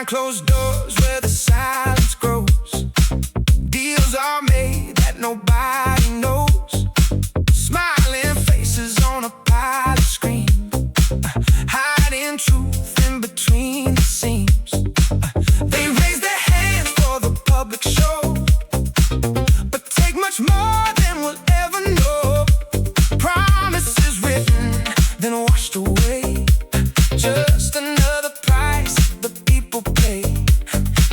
closed doors where the silence grows. Deals are made that nobody knows. Smiling faces on a pile of screens, hiding truth in between the seams. They raise their hands for the public show, but take much more than we'll ever know. Promises written, then washed away. Just another price the people pay.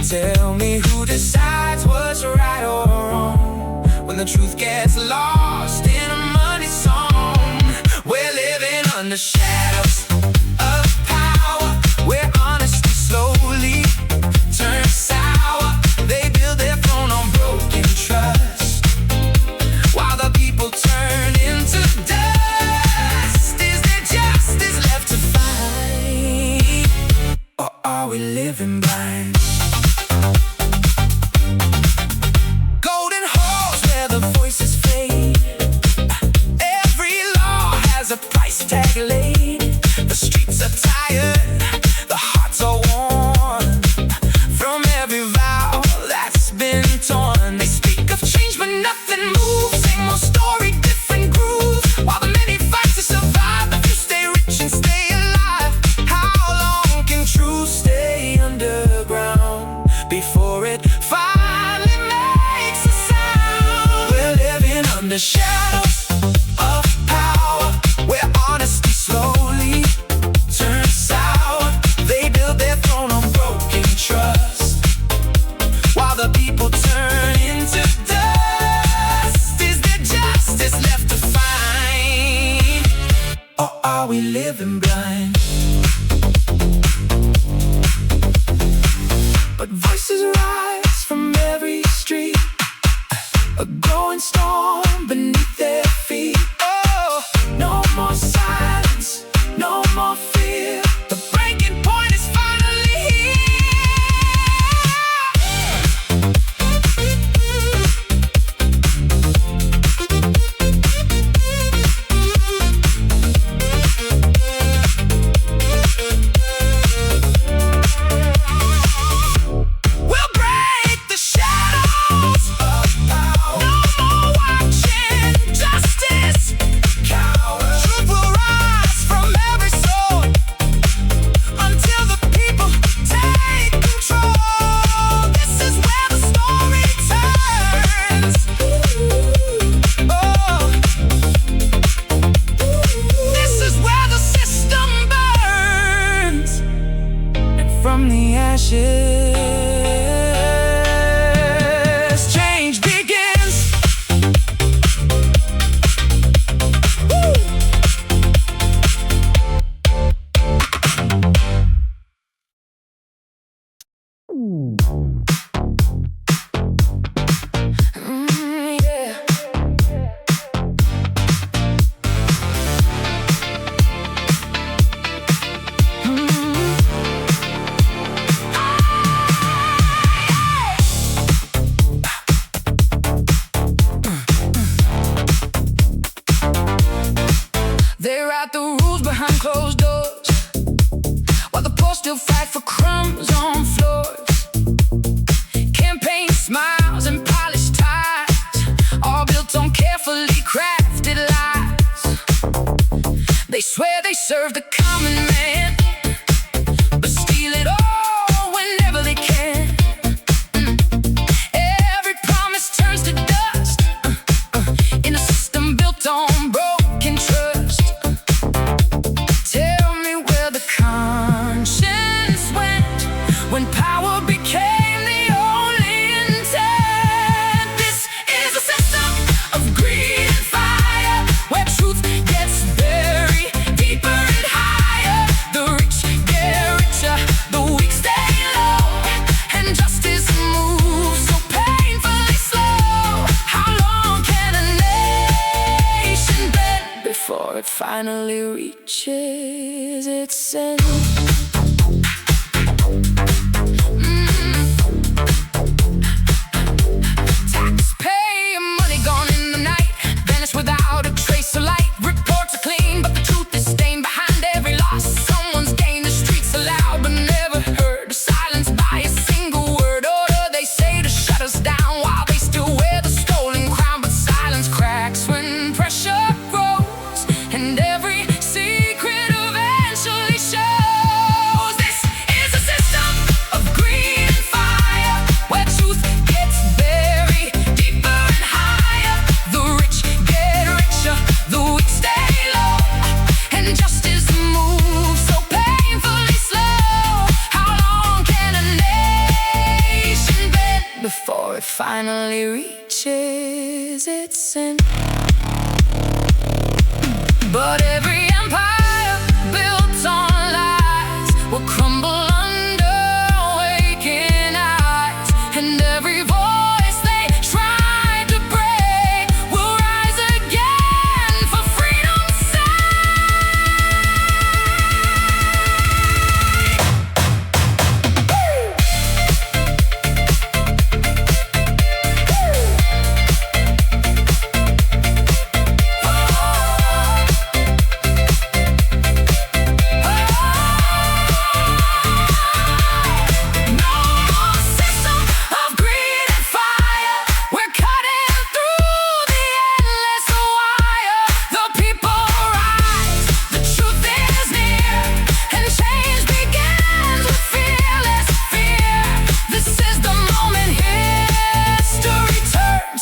Tell me who decides what's right or wrong when the truth gets lost in a money song. We're living under shadows of power, where honesty slowly turns sour. They build their throne on broken trust, while the people turn into dust. Is there justice left to find, or are we living blind? Golden halls where the voices fade. Every law has a price tag laid. The streets are tired, the hearts are worn from every vow that's been torn. They speak of change but nothing moves. Same old story, different groove. While the many fight to survive, the few stay rich and stay alive. How long can truth stay underground before it finally makes a sound? We're living under shadows of power, where honesty slowly turns sour. They build their throne on broken trust, while the people turn into dust. Is there justice left to find, or are we living blind? But voices rise from every street, a growing storm beneath their feet. Oh, no more silence, no more fear. The breaking point is finally here. We'll break the shadows of power. No more watching justice cower. Truth will rise from every soul until the people take control. This is where the story turns. Oh, this is where the system burns, and from the ashes change begins. Yeah. They write the rules behind closed doors, while the poor still fight for crumbs on floors. Campaign smiles and polished ties, all built on carefully crafted lies. They swear they serve the common man, but steal it all whenever they can. Every promise turns to dust in a system built on broken trust. Tell me where the conscience went when power became the only intent. This is a system of greed and fire, where truth gets buried deeper and higher. The rich get richer, the weak stay low, and justice moves so painfully slow. How long can a nation bend before it finally reaches its end? Taxpayer money gone in the night, vanished without a trace of light. Reports are clean, but the truth is stained behind every loss. Someone's gained, the streets are loud but never heard. Silenced by finally reaches its end. But every empire built on lies will crumble under waking eyes, and every voice they tried to break will rise again for freedom's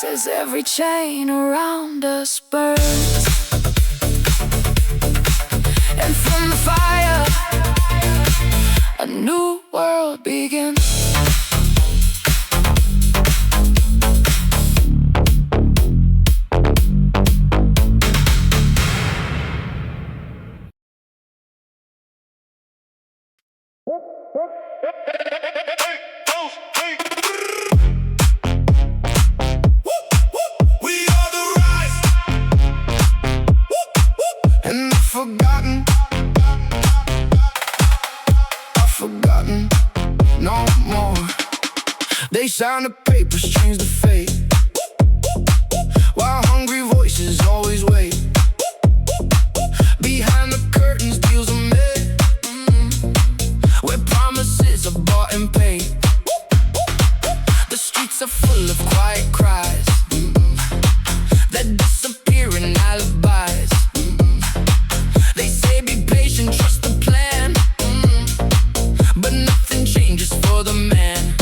as every chain around us burns, and from the fire a new world begins. Forgotten, no more. They sound of paper strings to fate, while hungry voices always wait. Behind the curtains deals are made, where promises are bought and paid. The streets are full of quiet cries that disappear in alibis. They say be patient, trust the plan, but nothing changes for the man.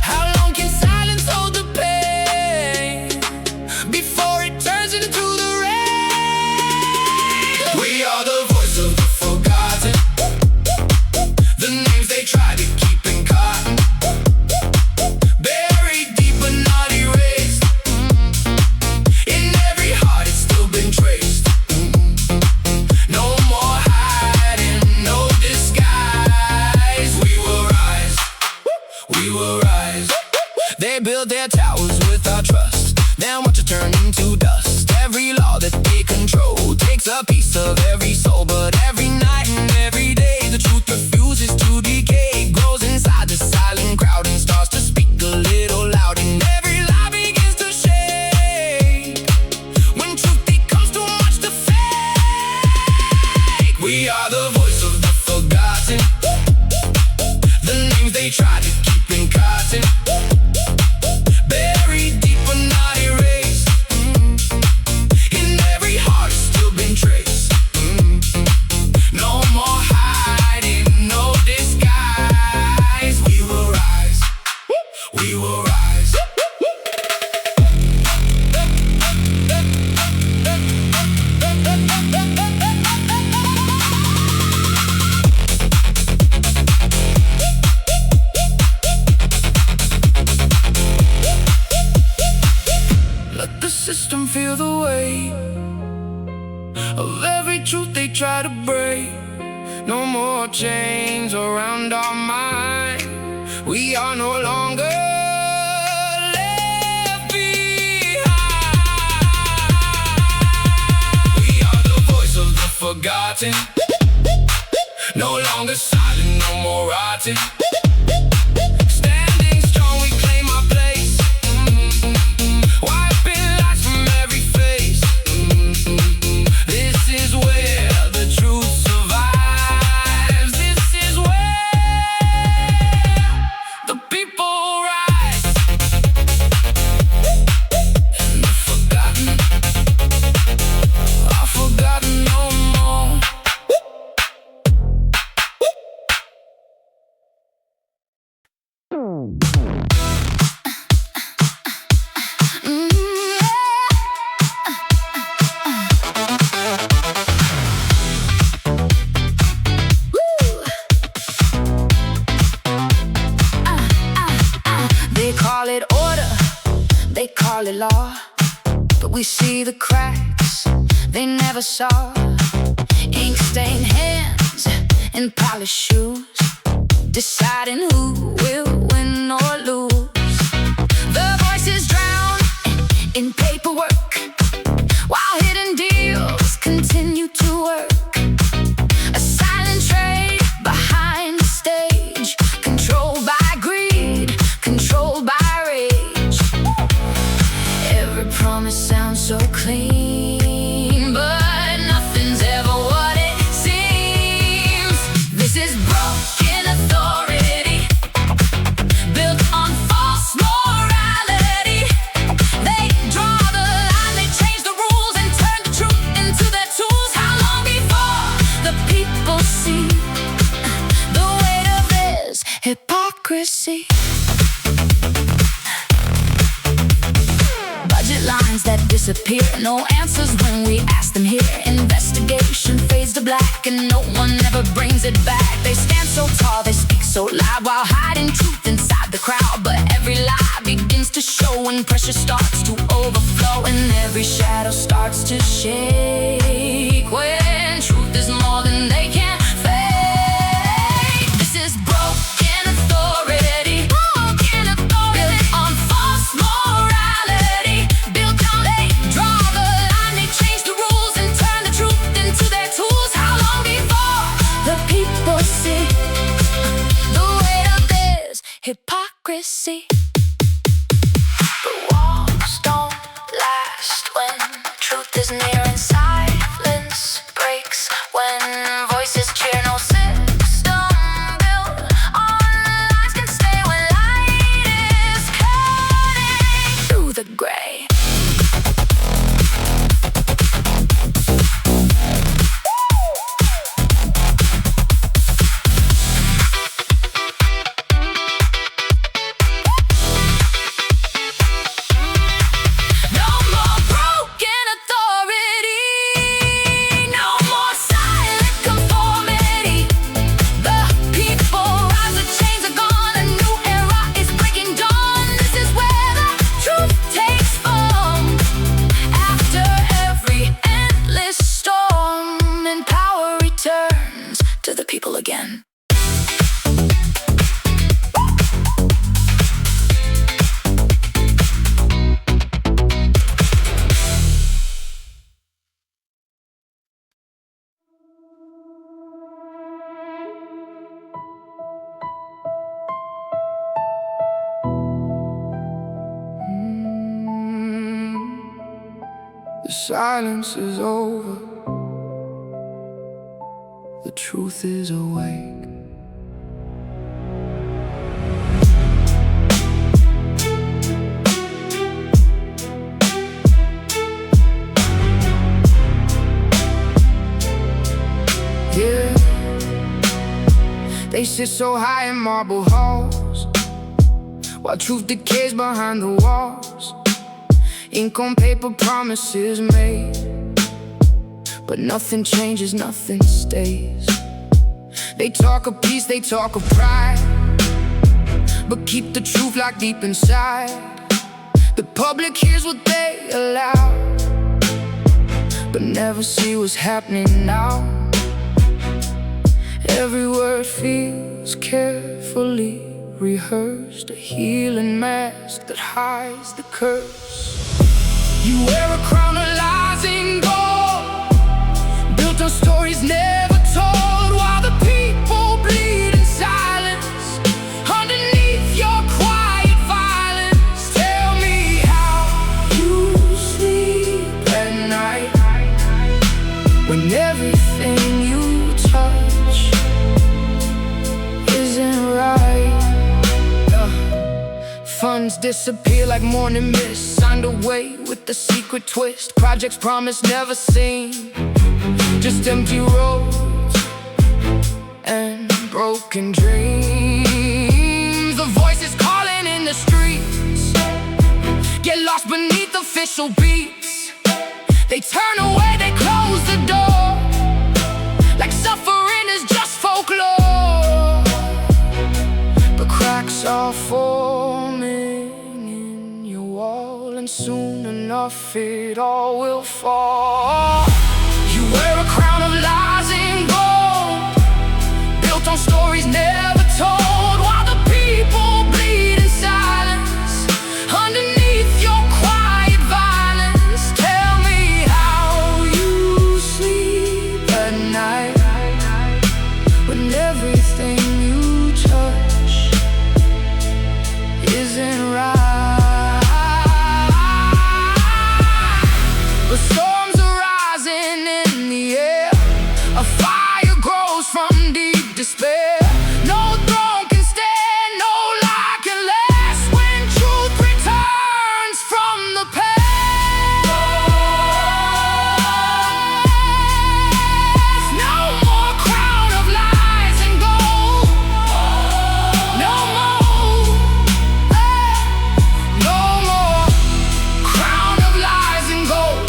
How long can silence hold the pain before it turns into the rain? We are the voice of the forgotten, the names they try to keep in cotton, buried deep but not erased. In every heart it's still been traced. No more hiding, no disguise. We will rise. They build their towers without trust, then watch it turn into dust. Every law that they control takes a piece of every soul, but every night and every day the truth refuses to decay. Grows inside the silent crowd and starts to speak a little loud, and every lie begins to shake when truth becomes too much to fake. We are the voice of the forgotten, the names they try to keep in cotton, buried deep but not erased. In every heart it's still been traced. No more hiding, no disguise. We will rise. We will rise. Let the system feel the weight of every truth they try to break. No more chains around our mind. We are no longer left behind. We are the voice of the forgotten, no longer silent, no more rotting. Standing strong, we claim our place, wiping lies from every face. This is where the truth survives. This is where the people rise. And the forgotten are forgotten no more. We see the cracks they never saw, ink-stained hands and polished shoes, deciding who will win or lose. The voices drown in paperwork, while hidden deals continue to work. A silent trade behind the stage, controlled by greed, controlled by rage. Every promise sounds so clean, but nothing's ever what it seems. This is broken authority, built on false morality. They draw the line, they change the rules, and turn the truth into their tools. How long before the people see the weight of this hypocrisy? Budget lines that disappear, no answers when we ask them here. Investigation fades to black, and no one ever brings it back. They stand so tall, they speak so loud, while hiding truth inside the crowd. But every lie begins to show when pressure starts to overflow, and every shadow starts to shake when truth is more than they can fake. This is broken authority, built on false morality. Built on, they draw the line, they change the rules, and turn the truth into their tools. How long before the people see the weight of this hypocrisy? The walls don't last when truth is near, and silence breaks when voices cheer. No system built on lies can stay when light is cutting through the gray. No more broken authority, no more silent conformity. The people rise, the chains are gone, a new era is breaking dawn. This is where the truth takes form. After every endless storm, and power returns to the people again. The silence is over, the truth is awake. Yeah, they sit so high in marble halls, while truth decays behind the walls. Ink on paper, promises made, but nothing changes, nothing stays. They talk of peace, they talk of pride, but keep the truth locked deep inside. The public hears what they allow, but never see what's happening now. Every word feels carefully rehearsed, a healing mask that hides the curse. You wear a crown of lies and gold, built on stories never told, while the people bleed in silence underneath your quiet violence. Tell me how you sleep at night when everything you touch isn't right. Funds disappear like morning mist, signed away with the secret twist. Projects promised, never seen, just empty roads and broken dreams. The voices calling in the streets get lost beneath official beats. They turn away, they close the door, like suffering is just folklore. But cracks are forming in your wall, and soon enough enough, it all will fall. You wear a crown of lies and gold, built on stories never told, while the people bleed in silence underneath your quiet violence. Tell me how you sleep at night when everything you touch isn't right. The storms are rising in the air, a fire grows from deep despair. No throne can stand, no lie can last when truth returns from the past. No more crown of lies and gold. No more, no more crown of lies and gold.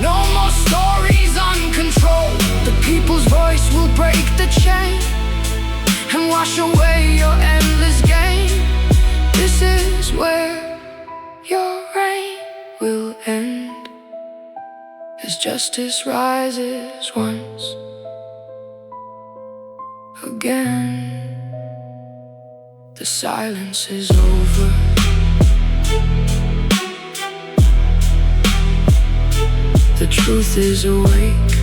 No more stories uncontrolled. The people's voice will break the chain and wash away your endless game. This is where your reign will end, as justice rises once again. The silence is over. The truth is awake.